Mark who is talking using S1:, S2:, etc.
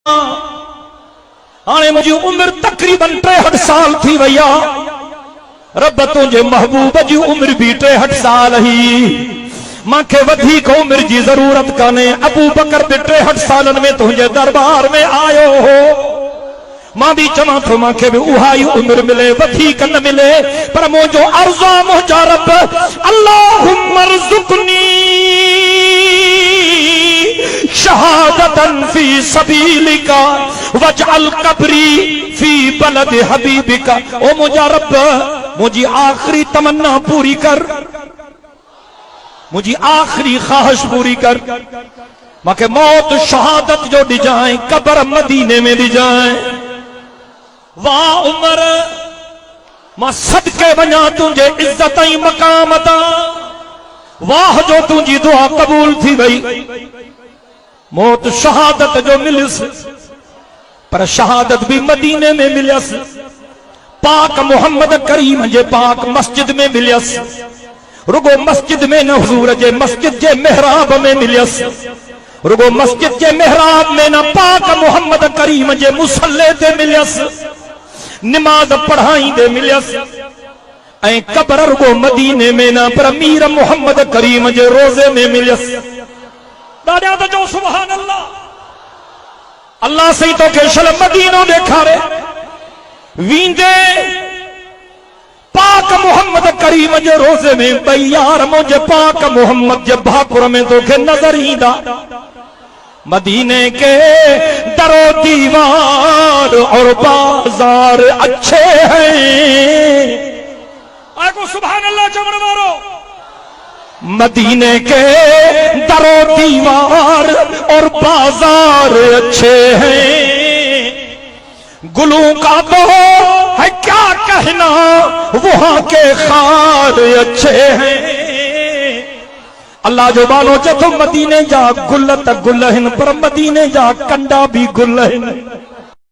S1: हाणे मुझी उम्र तकरीबन 63 साल थी वई आहे। रब तुंहिंजे महबूब जी उम्र भी 63 साल ही। मांखे वधीक उम्र जी जरूरत काने। अबू बकर भी 63 सालन में तुंहिंजे दरबार में आयो हो। मां भी चवां थो मांखे भी उहा ही उम्र मिले, वधीक न मिले, पर मुंहिंजो अर्ज़ु आहे मुंहिंजा रब अल्लाहुम्मा रज़ुक़नी शहादतन फी सबीलिका वजअल कब्री फी बलद हबीबिका। ओ मुंहिंजा रब मुझी आखिरी तमन्ना पूरी कर, मुझी आखिरी ख्वाहिश पूरी कर। मांखे मौत शहादत जो ॾिजाए, कब्र मदीने में ॾिजाए। वाह उमर मां सदके वञा तुंहिंजे इज्जत ऐं मक़ाम तां। वाह जो तुंहिंजी दुआ क़बूल थी वई। मौत शहादत जो मिलियसि, पर शहादत भी मदीने में मिलियसि। पाक मोहम्मद करीम जे पाक मस्जिद में मिलियसि। रुगो मस्जिद में न, हुजूर जे मस्जिद जे मेहराब में मिलियसि। रुगो मस्जिद जे मेहराब में न, पाक मोहम्मद करीम जे मुसल्ले ते मिलियसि। नमाज पढ़ाईंदे मिलियसि। ऐं कब्र रुगो मदीने में न, पर मीर मोहम्मद करीम जे रोज़े में मिलियसि। दादा तो जो सुभान अल्लाह। अल्लाह सही तो के शल मदीनो ॾेखारे। वींदे पाक मोहम्मद करीम जे रोज़े में भई यार मुझे पाक मोहम्मद जे भाकुर में तोखे नजर ईंदा। मदीने के दरो दीवार और बाजार अच्छे हैं। आगो सुभान अल्लाह चमड़ मारो। मदीने के दरो दीवार और बाजार अच्छे हैं। गुलों का तो है क्या कहना, वहां के खार अच्छे हैं। अल्लाह जो बालो चथो मदीने जा गुल त गुल हिन, पर मदीने जा कंडा भी गुल हिन।